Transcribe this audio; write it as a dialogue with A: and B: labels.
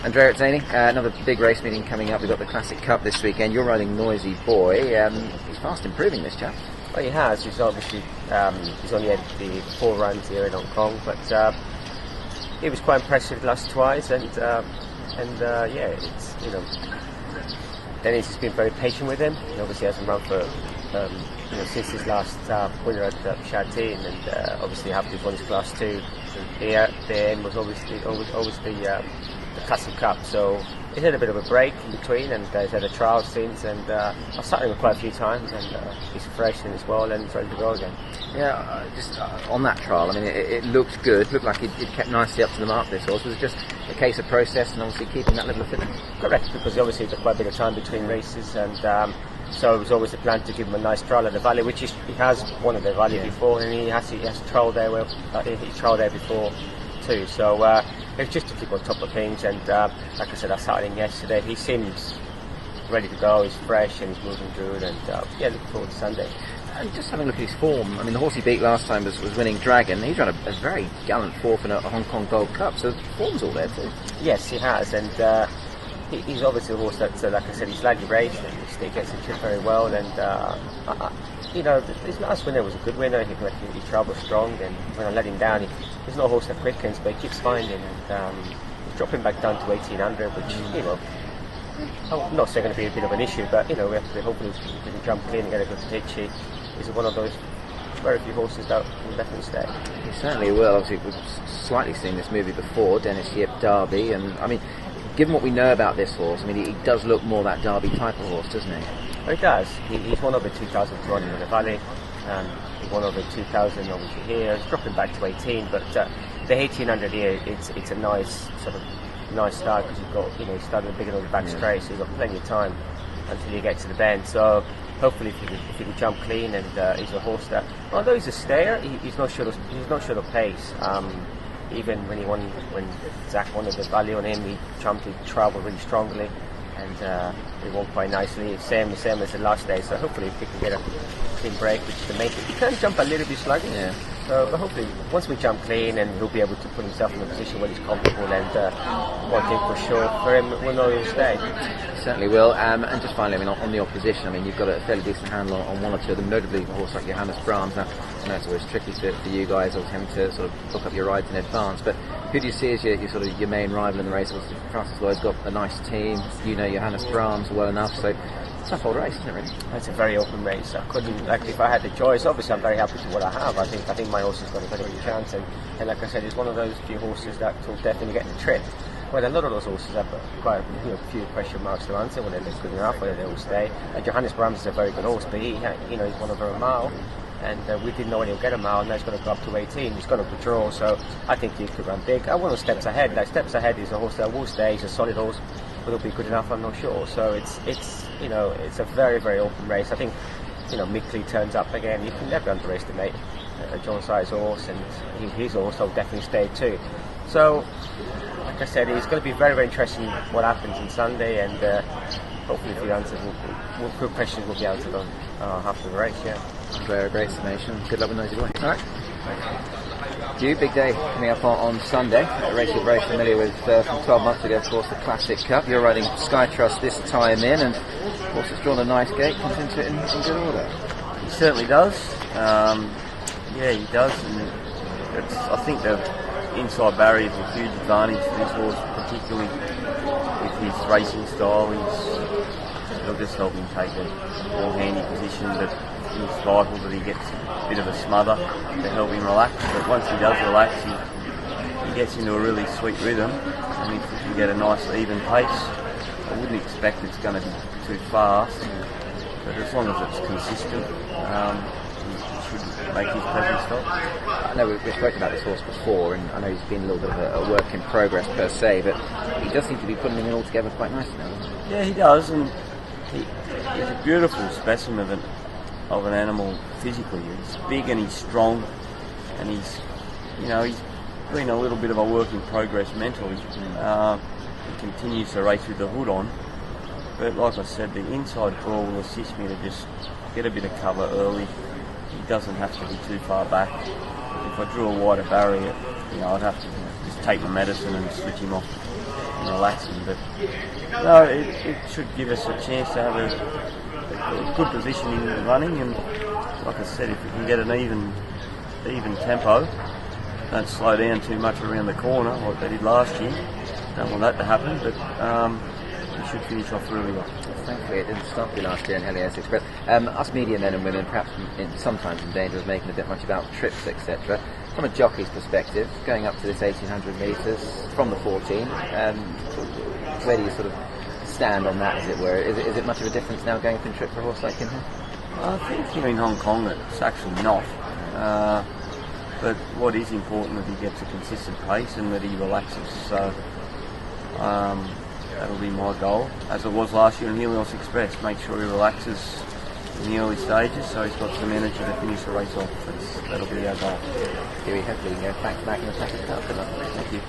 A: Andrea, it's Zany. Another big race meeting coming up. We've got the Classic Cup this weekend. You're riding Noisy Boy. He's fast improving, this chap.
B: Well, he has. He's obviously he's only had the 4 runs here in Hong Kong, but he was quite impressive last twice, and yeah, it's Dennis has been very patient with him. He obviously hasn't run for since his last winner at Sha Tin, and obviously after he won his Class 2, the aim was obviously the Classic Cup. So he's had a bit of a break in between, and he's had a trial since, and I've sat him quite a few times, and he's fresh in as well, and he's ready to go again.
A: Yeah, just on that trial, I mean, it looked good. Looked like it kept nicely up to the mark, this horse. Was it just a case of process and obviously keeping that level of fitness?
B: Correct, because obviously there's quite a bit of time between races, and so it was always the plan to give him a nice trial at the Valley, which he has won at the Valley before, and he has trialled there. He trialled there before too. So it's just to keep on top of things, and like I said, I sat him yesterday. He seems ready to go. He's fresh and he's moving good, and yeah, looking forward to Sunday.
A: And just having a look at his form, I mean, the horse he beat last time was winning Dragon. He's run a very gallant fourth in a Hong Kong Gold Cup, so the form's all there too.
B: Yes, he has, and he's obviously a horse that, like I said, he's slightly raced, and he still gets the trip very well, and his last winner was a good winner. He travelled strong, and when I let him down, he's not a horse that quickens, but he keeps finding, and he's dropping back down to 1800, which, I'm not saying going to be a bit of an issue, but we have to hopefully he can jump clean and get a good pitch. He's one of those very few horses that will definitely stay.
A: He certainly will. Obviously, we've slightly seen this movie before, Dennis Yip Derby, and I mean, given what we know about this horse, I mean, he does look more that Derby type of horse, doesn't he?
B: Well, he does. He's won over 2,200 in the Valley. He won over 2,000 obviously here. He's dropping back to 18, but the 1,800 here, it's a nice start, because you've got he started big on the back straight, so you've got plenty of time until you get to the bend. So hopefully, if he can jump clean, and he's a horse that, although he's a stayer, he's not sure of pace. Even when Zach won the Valley on him, he travelled really strongly, and he won quite nicely. Same as the last day. So hopefully, if he can get a clean break, which is the main thing. He can jump a little bit sluggish. Yeah. So hopefully, once we jump clean, and he'll be able to put himself in a position where he's comfortable, and one thing for sure for him, we'll know he'll stay.
A: He certainly will. And just finally, I mean, on the opposition, I mean, you've got a fairly decent handle on one or two of them, notably a horse like Johannes Brahms. Now, I know it's always tricky for you guys, always having to sort of book up your rides in advance, but who do you see as your main rival in the race? Obviously, Francis Lloyd's got a nice team. Johannes Brahms well enough, so it's a tough old race, isn't it, really?
B: It's a very open race. I couldn't, if I had the choice, obviously I'm very happy with what I have. I think my horse has got a very good chance, and like I said, he's one of those few horses that will definitely get the trip. Well, a lot of those horses have quite a few question marks to answer, whether they're good enough, whether they will stay. Johannes Brahms is a very good horse, but he's one over a mile, and we didn't know when he'll get a mile, and now he's going to go up to 18. He's going to patrol, so I think he could run big. I want to Steps Ahead. Like, Steps Ahead is a horse that will stay. He's a solid horse. Will it be good enough? I'm not sure. So it's a very, very open race. I think Mickley turns up again. You can never underestimate John Si's horse, and his horse will definitely stay too. So, like I said, it's going to be very, very interesting what happens on Sunday, and hopefully a few answers, good questions will be answered on after the race. Yeah.
A: Very great summation. Good luck with Noisy Boy. All right. You, big day coming up on Sunday. A race you're very familiar with from 12 months ago, of course, the Classic Cup. You're riding Sky Trust this time in, and of course it's drawn a nice gate, comes into it in good order.
C: He certainly does. Yeah, he does, and I think the inside barrier is a huge advantage for this horse, particularly with his racing style. It'll just help him take a more handy position, but it's vital that he gets a bit of a smother to help him relax. But once he does relax, he gets into a really sweet rhythm, and if he can get a nice even pace, I wouldn't expect it's going to be too fast, but as long as it's consistent, he should make his presence felt.
A: I know we've spoken about this horse before, and I know he's been a little bit of a work in progress per se, but he does seem to be putting it all together quite nicely now.
C: Yeah, he does, and he's a beautiful specimen of an animal physically. He's big and he's strong, and he's been a little bit of a work in progress mentally. He continues to race with the hood on, but like I said, the inside draw will assist me to just get a bit of cover early. He doesn't have to be too far back. If I drew a wider barrier, I'd have to just take my medicine and switch him off. and relaxing. But no, it should give us a chance to have a good position in the running, and like I said, if we can get an even tempo, don't slow down too much around the corner like they did last year. Don't want that to happen, but we should finish off really well.
A: Thankfully it didn't stop you last year in Hkjc, but us media men and women perhaps sometimes in danger of making a bit much about trips, etc. From a jockey's perspective, going up to this 1800 metres from the 14, where do you sort of stand on that, as it were? Is it much of a difference now going from trip for a horse like him?
C: I think here in Hong Kong it's actually not. But what is important is he gets a consistent pace and that he relaxes. So that'll be my goal, as it was last year in Helios Express. Make sure he relaxes in the early stages so he's got some energy to finish the race off. That'll be our goal.
A: Hopefully you can go back to back in the second cup. Thank you.